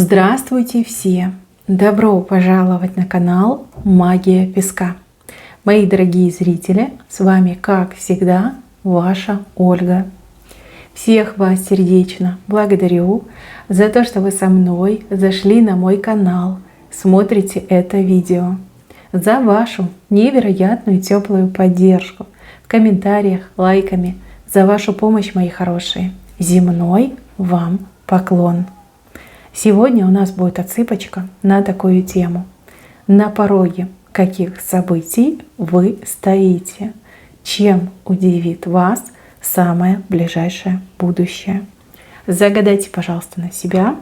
Здравствуйте все! Добро пожаловать на канал Магия Песка. Мои дорогие зрители, с вами, как всегда, ваша Ольга. Всех вас сердечно благодарю за то, что вы со мной зашли на мой канал, смотрите это видео, за вашу невероятную теплую поддержку в комментариях, лайками, за вашу помощь, мои хорошие. Земной вам поклон! Сегодня у нас будет отсыпочка на такую тему. На пороге каких событий вы стоите? Чем удивит вас самое ближайшее будущее? Загадайте, пожалуйста, на себя.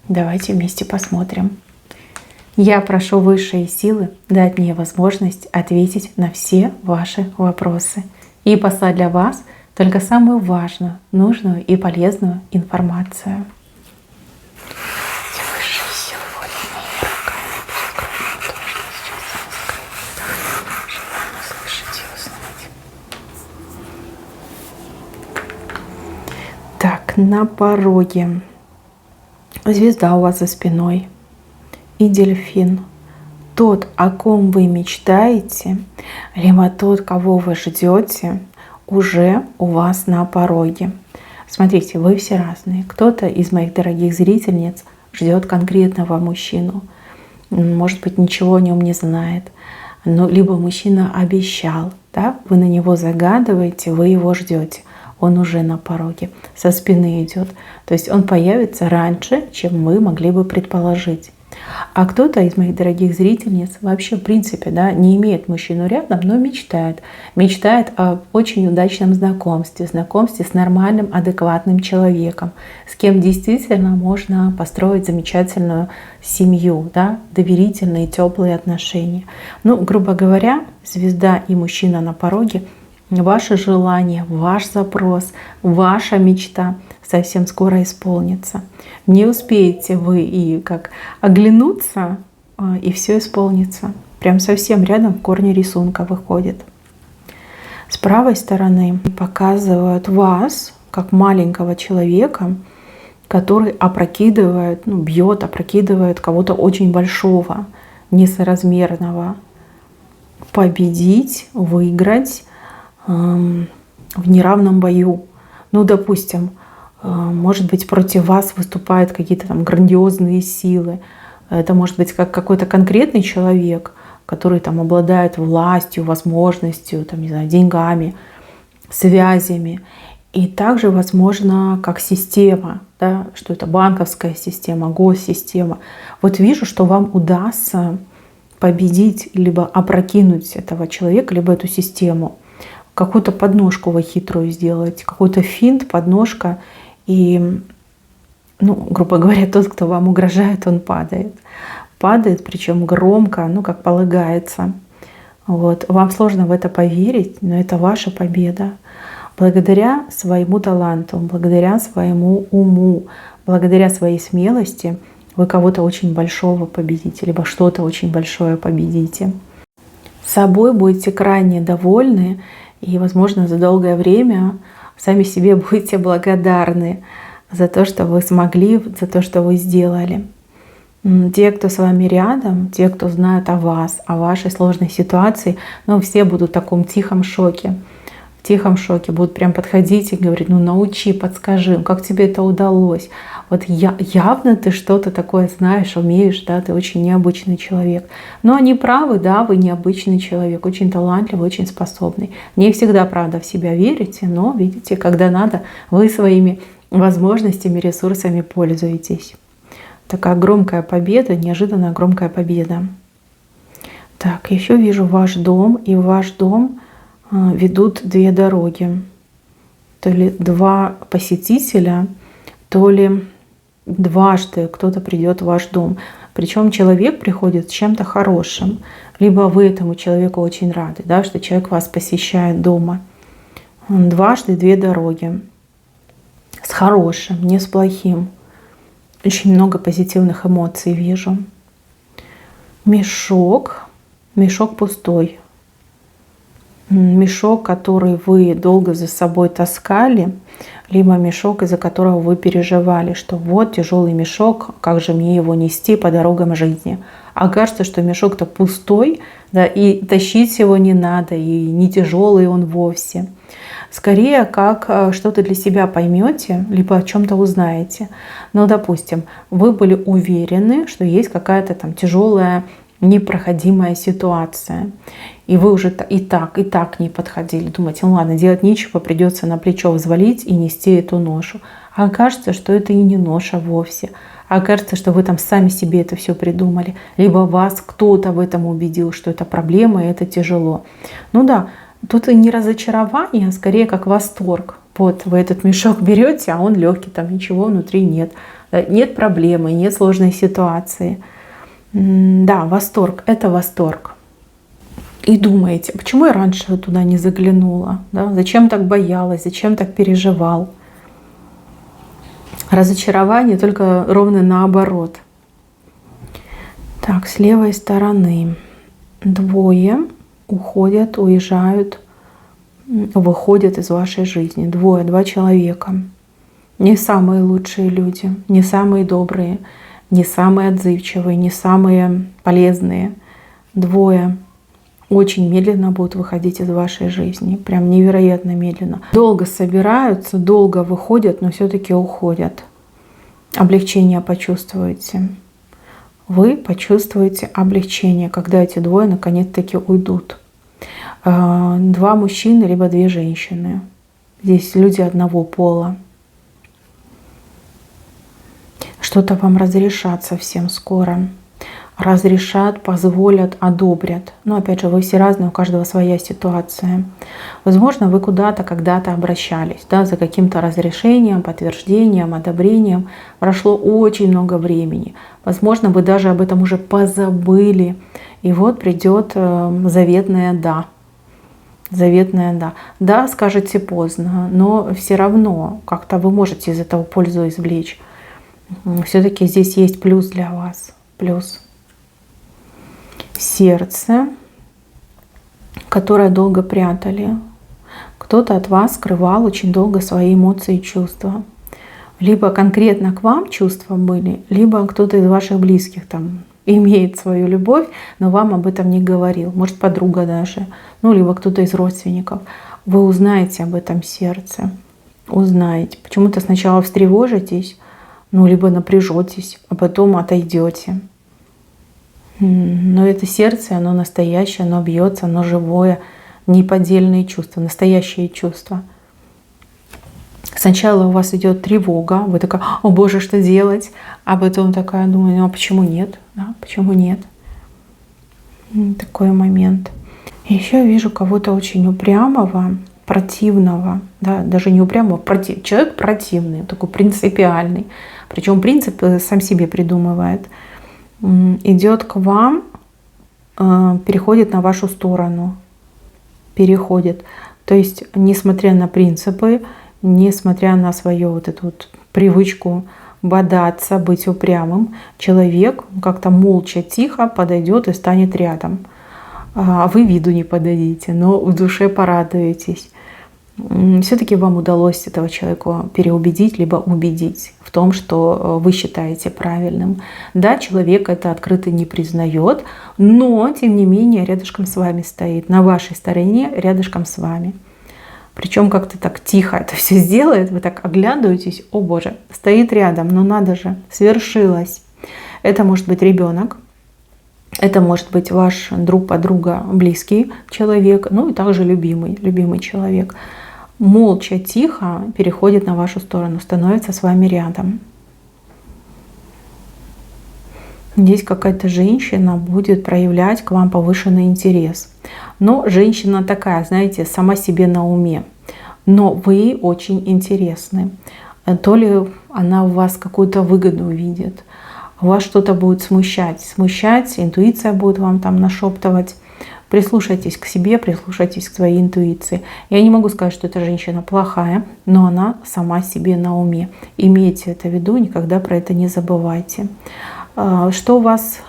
Давайте вместе посмотрим. Я прошу высшие силы дать мне возможность ответить на все ваши вопросы и послать для вас только самую важную, нужную и полезную информацию. Так, на пороге звезда у вас за спиной и дельфин. Тот, о ком вы мечтаете, либо тот, кого вы ждете, уже у вас на пороге. Смотрите, вы все разные. Кто-то из моих дорогих зрительниц ждет конкретного мужчину. Может быть, ничего о нем не знает. Но либо мужчина обещал, да? Вы на него загадываете, вы его ждете. Он уже на пороге, со спины идет. То есть он появится раньше, чем мы могли бы предположить. А кто-то из моих дорогих зрительниц вообще в принципе, да, не имеет мужчину рядом, но мечтает. Мечтает о очень удачном знакомстве с нормальным, адекватным человеком, с кем действительно можно построить замечательную семью, да, доверительные, теплые отношения. Ну, грубо говоря, звезда и мужчина на пороге — ваше желание, ваш запрос, ваша мечта совсем скоро исполнится. Не успеете вы и как оглянуться, и все исполнится. Прям совсем рядом в корне рисунка выходит. С правой стороны показывают вас как маленького человека, который опрокидывает, опрокидывает кого-то очень большого, несоразмерного. Победить, выиграть в неравном бою. Ну, допустим, может быть, против вас выступают какие-то там грандиозные силы. Это может быть как какой-то конкретный человек, который там обладает властью, возможностью, там, не знаю, деньгами, связями. И также, возможно, как система, да, что это банковская система, госсистема. Вот вижу, что вам удастся победить, либо опрокинуть этого человека, либо эту систему. Какую-то подножку вы хитрую сделаете, какой-то финт, подножка. И, грубо говоря, тот, кто вам угрожает, он падает. Падает, причем громко, как полагается. Вот. Вам сложно в это поверить, но это ваша победа. Благодаря своему таланту, благодаря своему уму, благодаря своей смелости вы кого-то очень большого победите, либо что-то очень большое победите. Собой будете крайне довольны. И, возможно, за долгое время сами себе будете благодарны за то, что вы смогли, за то, что вы сделали. Те, кто с вами рядом, те, кто знает о вас, о вашей сложной ситуации, все будут в таком тихом шоке. В тихом шоке будут прям подходить и говорить: научи, подскажи, как тебе это удалось. Вот явно ты что-то такое знаешь, умеешь, да, ты очень необычный человек. Но они правы, да, вы необычный человек, очень талантливый, очень способный. Не всегда, правда, в себя верите, но видите, когда надо, вы своими возможностями, ресурсами пользуетесь. Такая громкая победа, неожиданно громкая победа. Так, еще вижу ваш дом, и в ваш дом ведут две дороги. То ли два посетителя, то ли дважды кто-то придет в ваш дом. Причем человек приходит с чем-то хорошим. Либо вы этому человеку очень рады, да, что человек вас посещает дома. Дважды две дороги. С хорошим, не с плохим. Очень много позитивных эмоций вижу. Мешок. Мешок пустой. мешок, который вы долго за собой таскали, либо мешок, из-за которого вы переживали, что вот тяжелый мешок, как же мне его нести по дорогам жизни. А кажется, что мешок-то пустой, да, и тащить его не надо, и не тяжелый он вовсе. Скорее, как что-то для себя поймете, либо о чем-то узнаете. Ну, допустим, вы были уверены, что есть какая-то там тяжелая, непроходимая ситуация. И вы уже и так не подходили. Думаете, ну ладно, делать нечего, придется на плечо взвалить и нести эту ношу. А окажется, что это и не ноша вовсе. А окажется, что вы там сами себе это все придумали. Либо вас кто-то в этом убедил, что это проблема и это тяжело. Ну да, тут и не разочарование, а скорее как восторг. Вот вы этот мешок берете, а он легкий, там ничего внутри нет. Нет проблемы, нет сложной ситуации. Да, восторг, это восторг. И думаете, почему я раньше туда не заглянула? Да? Зачем так боялась, зачем так переживал? Разочарование только ровно наоборот. Так, с левой стороны двое уходят, уезжают, выходят из вашей жизни. Два человека. Не самые лучшие люди, не самые добрые, не самые отзывчивые, не самые полезные. Двое очень медленно будут выходить из вашей жизни. Прям невероятно медленно. Долго собираются, долго выходят, но все-таки уходят. Облегчение почувствуете. Вы почувствуете облегчение, когда эти двое наконец-таки уйдут. Два мужчины, либо две женщины. Здесь люди одного пола. Что-то вам разрешат совсем скоро. Разрешат, позволят, одобрят. Но опять же, вы все разные, у каждого своя ситуация. Возможно, вы куда-то когда-то обращались, да, за каким-то разрешением, подтверждением, одобрением. Прошло очень много времени. Возможно, вы даже об этом уже позабыли. И вот придет заветное «да». Заветное «да». Да, скажете поздно, но все равно как-то вы можете из этого пользу извлечь. Все-таки здесь есть плюс для вас. Плюс. Сердце, которое долго прятали. Кто-то от вас скрывал очень долго свои эмоции и чувства. Либо конкретно к вам чувства были, либо кто-то из ваших близких там имеет свою любовь, но вам об этом не говорил. Может, подруга даже, ну, либо кто-то из родственников. Вы узнаете об этом сердце. Узнаете. Почему-то сначала встревожитесь, ну, либо напряжетесь, а потом отойдете. Но это сердце, оно настоящее, оно бьется, оно живое, неподдельные чувства, настоящие чувства. Сначала у вас идет тревога, вы такая, о боже, что делать? А потом такая, думаю, ну а почему нет? Да, почему нет? Такой момент. Еще я вижу кого-то очень упрямого, противного, да, даже не упрямого, человек противный, такой принципиальный. Причем принцип сам себе придумывает. Идет к вам, переходит на вашу сторону. Переходит. То есть, несмотря на принципы, несмотря на свою вот эту вот привычку бодаться, быть упрямым, человек как-то молча, тихо подойдет и станет рядом. А вы виду не подадите, но в душе порадуетесь. Все-таки вам удалось этого человека переубедить, либо убедить в том, что вы считаете правильным. Да, человек это открыто не признает, но, тем не менее, рядышком с вами стоит, на вашей стороне, рядышком с вами. Причем как-то так тихо это все сделает, вы так оглядываетесь, о боже, стоит рядом, но надо же, свершилось. Это может быть ребенок, это может быть ваш друг, подруга, близкий человек, ну и также любимый человек. Молча, тихо переходит на вашу сторону, становится с вами рядом. Здесь какая-то женщина будет проявлять к вам повышенный интерес. Но женщина такая, знаете, сама себе на уме. Но вы очень интересны. То ли она в вас какую-то выгоду видит, вас что-то будет смущать, интуиция будет вам там нашептывать. Прислушайтесь к себе, прислушайтесь к своей интуиции. Я не могу сказать, что эта женщина плохая, но она сама себе на уме. Имейте это в виду, никогда про это не забывайте. Что вас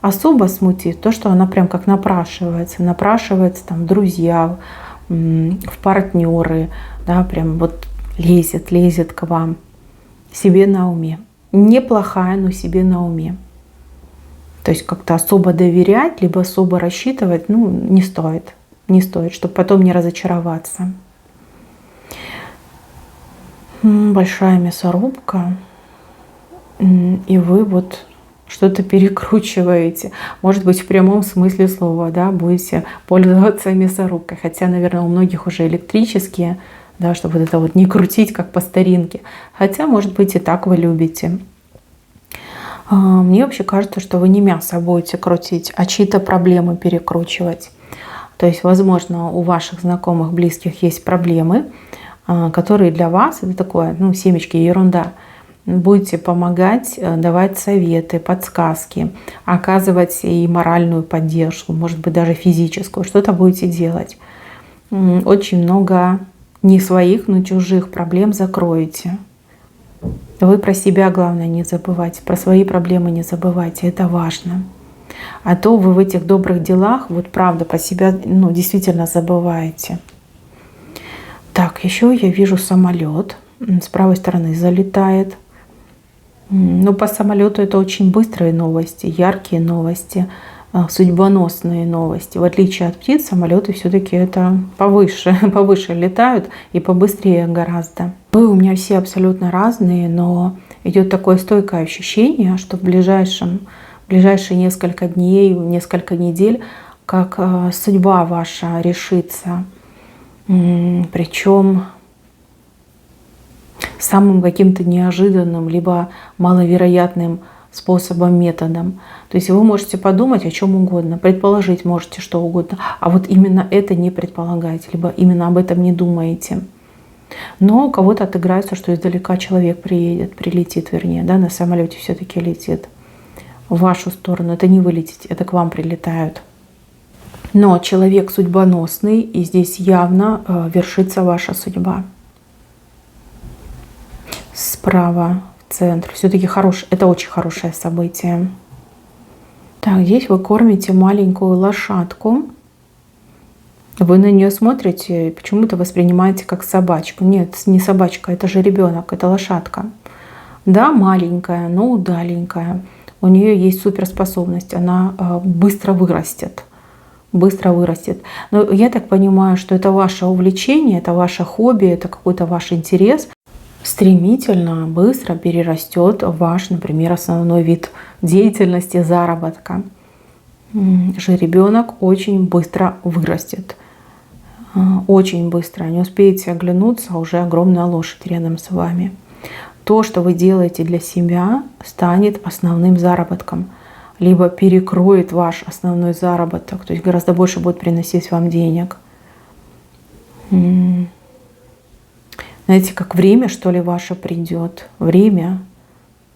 особо смутит то, что она прям как напрашивается там в друзья, в партнеры, да, прям вот лезет к вам, себе на уме. Неплохая, но себе на уме. То есть как-то особо доверять, либо особо рассчитывать, ну, не стоит. Не стоит, чтобы потом не разочароваться. Большая мясорубка, и вы вот что-то перекручиваете. Может быть, в прямом смысле слова, да, будете пользоваться мясорубкой. Хотя, наверное, у многих уже электрические, да, чтобы вот это вот не крутить, как по старинке. Хотя, может быть, и так вы любите. Мне вообще кажется, что вы не мясо будете крутить, а чьи-то проблемы перекручивать. То есть, возможно, у ваших знакомых, близких есть проблемы, которые для вас, это такое, ну, семечки, ерунда. Будете помогать, давать советы, подсказки, оказывать и моральную поддержку, может быть, даже физическую. Что-то будете делать. Очень много не своих, но чужих проблем закроете. Вы про себя, главное, не забывайте, про свои проблемы не забывайте, это важно. А то вы в этих добрых делах, вот правда, про себя, ну, действительно забываете. Так, еще я вижу самолет. С правой стороны залетает. Ну, по самолету это очень быстрые новости, яркие новости, судьбоносные новости. В отличие от птиц, самолеты все-таки это повыше летают и побыстрее гораздо. Вы у меня все абсолютно разные, но идет такое стойкое ощущение, что в ближайшие несколько дней, несколько недель, как судьба ваша решится. Причем самым каким-то неожиданным, либо маловероятным способом, методом. То есть вы можете подумать о чем угодно, предположить можете что угодно, а вот именно это не предполагаете, либо именно об этом не думаете. Но у кого-то отыграется, что издалека человек прилетит, вернее, да, на самолете все-таки летит в вашу сторону. Это не вы летите, это к вам прилетают. Но человек судьбоносный, и здесь явно вершится ваша судьба. Справа в центр. Все-таки это очень хорошее событие. Так, здесь вы кормите маленькую лошадку. Вы на нее смотрите и почему-то воспринимаете как собачку. Нет, не собачка, это же ребенок, это лошадка. Да, маленькая, но удаленькая. У нее есть суперспособность, она быстро вырастет. Но я так понимаю, что это ваше увлечение, это ваше хобби, это какой-то ваш интерес. Стремительно, быстро перерастет в ваш, например, основной вид деятельности, заработка. Жеребенок очень быстро вырастет. Очень быстро. Не успеете оглянуться, а уже огромная лошадь рядом с вами. То, что вы делаете для себя, станет основным заработком. Либо перекроет ваш основной заработок, то есть гораздо больше будет приносить вам денег. Знаете, как время, что ли, ваше придет. Время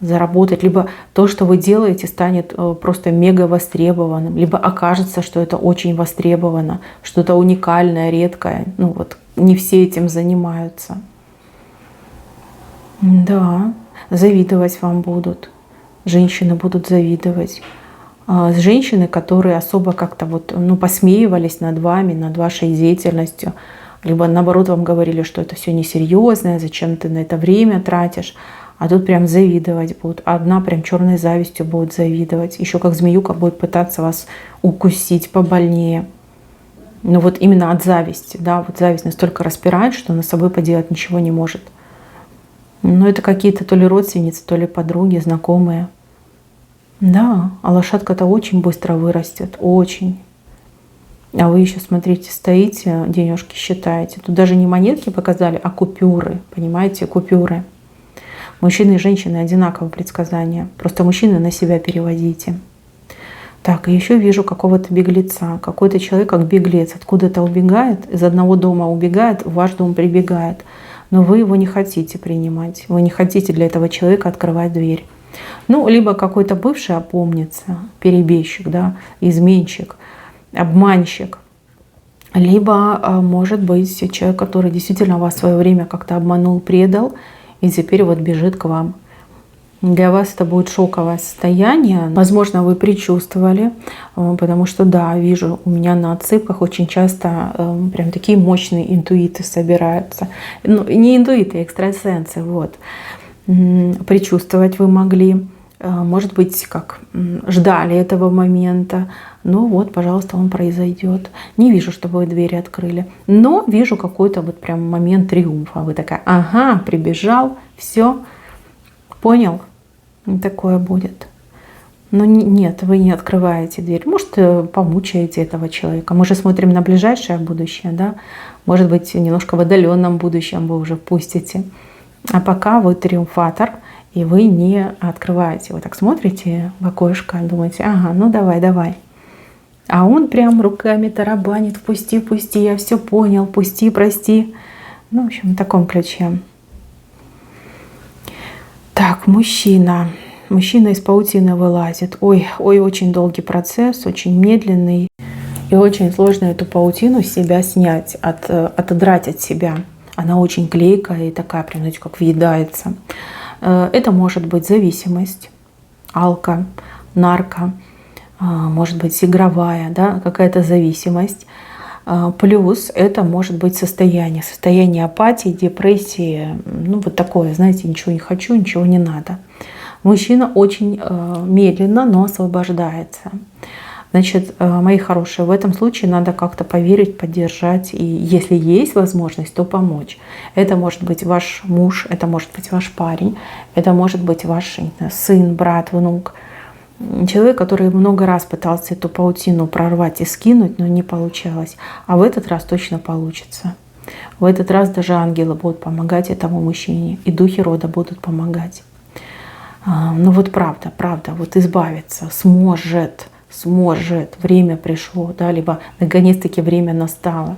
заработать. Либо то, что вы делаете, станет просто мега востребованным. Либо окажется, что это очень востребовано. Что-то уникальное, редкое. Ну вот, не все этим занимаются. Да, завидовать вам будут. Женщины будут завидовать. Женщины, которые особо как-то вот, ну, посмеивались над вами, над вашей деятельностью. Либо наоборот вам говорили, что это все несерьезное, зачем ты на это время тратишь. А тут прям завидовать будут. Одна прям черной завистью будет завидовать. Еще как змеюка будет пытаться вас укусить побольнее. Но вот именно от зависти. Да, вот зависть настолько распирает, что она с собой поделать ничего не может. Но это какие-то то ли родственницы, то ли подруги, знакомые. Да, а лошадка-то очень быстро вырастет. Очень. А вы еще, смотрите, стоите, денежки считаете. Тут даже не монетки показали, а купюры. Понимаете, купюры. Мужчины и женщины одинаковые предсказания. Просто мужчины на себя переводите. Так, и еще вижу какого-то беглеца. Какой-то человек как беглец откуда-то убегает, из одного дома убегает, в ваш дом прибегает. Но вы его не хотите принимать. Вы не хотите для этого человека открывать дверь. Ну, либо какой-то бывший опомнится, перебежчик, да, изменщик, обманщик. Либо, может быть, человек, который действительно вас в свое время как-то обманул, предал, и теперь вот бежит к вам. Для вас это будет шоковое состояние. Возможно, вы предчувствовали, потому что, да, вижу, у меня на отсыпках очень часто прям такие мощные интуиты собираются. Ну, не интуиты, а экстрасенсы, вот. Предчувствовать вы могли. Может быть, как ждали этого момента. Ну вот, пожалуйста, он произойдет. Не вижу, чтобы вы двери открыли. Но вижу какой-то вот прям момент триумфа. Вы такая, ага, прибежал, все, понял? Такое будет. Но нет, вы не открываете дверь. Может, помучаете этого человека. Мы же смотрим на ближайшее будущее, да? Может быть, немножко в отдаленном будущем вы уже впустите. А пока вы триумфатор, и вы не открываете. Вы так смотрите в окошко, думаете, ага, ну давай, давай. А он прям руками тарабанит, впусти, впусти, я все понял, пусти, прости. Ну, в общем, в таком ключе. Так, мужчина. Мужчина из паутины вылазит. Ой, очень долгий процесс, очень медленный. И очень сложно эту паутину с себя снять, отодрать от себя. Она очень клейкая и такая, прям, знаете, как въедается. Это может быть зависимость, алко, нарко, может быть игровая, да, какая-то зависимость. Плюс это может быть состояние апатии, депрессии, ну вот такое, знаете, ничего не хочу, ничего не надо. Мужчина очень медленно, но освобождается. Значит, мои хорошие, в этом случае надо как-то поверить, поддержать, и если есть возможность, то помочь. Это может быть ваш муж, это может быть ваш парень, это может быть ваш, не знаю, сын, брат, внук. Человек, который много раз пытался эту паутину прорвать и скинуть, но не получалось. А в этот раз точно получится. В этот раз даже ангелы будут помогать этому мужчине, и духи рода будут помогать. Ну вот правда, вот избавиться сможет, время пришло, да, либо наконец-таки время настало.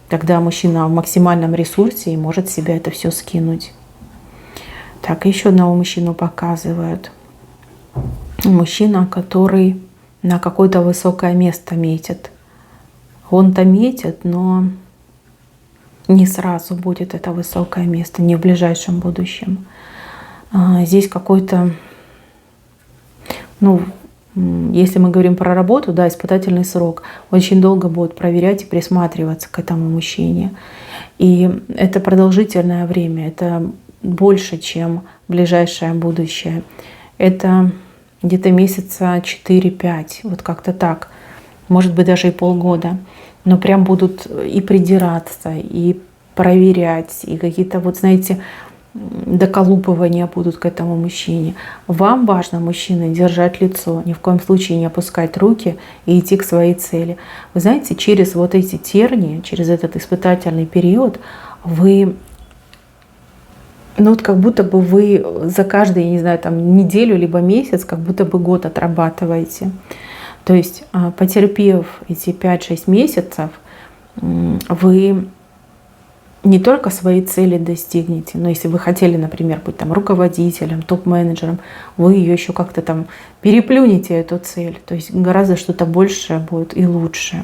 Тогда мужчина в максимальном ресурсе и может себя это все скинуть. Так, еще одного мужчину показывают. Мужчина, который на какое-то высокое место метит. Он-то метит, но не сразу будет это высокое место, не в ближайшем будущем. Здесь какой-то, ну, если мы говорим про работу, да, испытательный срок. Очень долго будут проверять и присматриваться к этому мужчине. И это продолжительное время, это больше, чем ближайшее будущее. Это где-то месяца 4-5, вот как-то так. Может быть, даже и полгода. Но прям будут и придираться, и проверять, и какие-то, вот знаете, доколупывания будут к этому мужчине. Вам важно, мужчина, держать лицо, ни в коем случае не опускать руки и идти к своей цели. Вы знаете, через вот эти тернии, через этот испытательный период вы, ну вот как будто бы вы за каждую, я не знаю, там неделю либо месяц, как будто бы год отрабатываете. То есть, потерпев эти 5-6 месяцев, вы не только свои цели достигнете, но если вы хотели, например, быть там руководителем, топ-менеджером, вы ее еще как-то там переплюнете, эту цель. То есть гораздо что-то большее будет и лучше.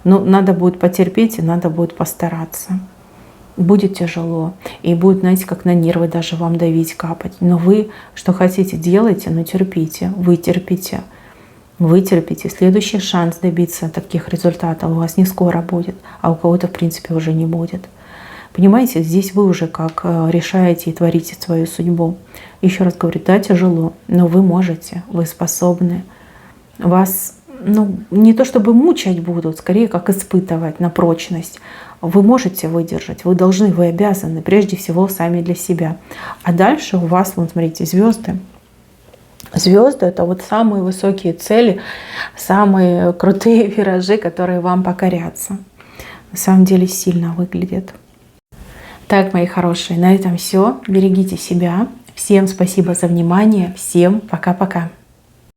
Но надо будет потерпеть и надо будет постараться. Будет тяжело. И будет, знаете, как на нервы даже вам давить, капать. Но вы что хотите, делайте, но терпите, вытерпите. Вытерпите. Следующий шанс добиться таких результатов у вас не скоро будет, а у кого-то, в принципе, уже не будет. Понимаете, здесь вы уже как решаете и творите свою судьбу. Еще раз говорю, да, тяжело, но вы можете, вы способны. Вас, ну, не то чтобы мучать будут, скорее как испытывать на прочность. Вы можете выдержать, вы должны, вы обязаны, прежде всего сами для себя. А дальше у вас, вот смотрите, звезды. Звезды — это вот самые высокие цели, самые крутые виражи, которые вам покорятся. На самом деле сильно выглядит. Так, мои хорошие, на этом все. Берегите себя. Всем спасибо за внимание. Всем пока-пока.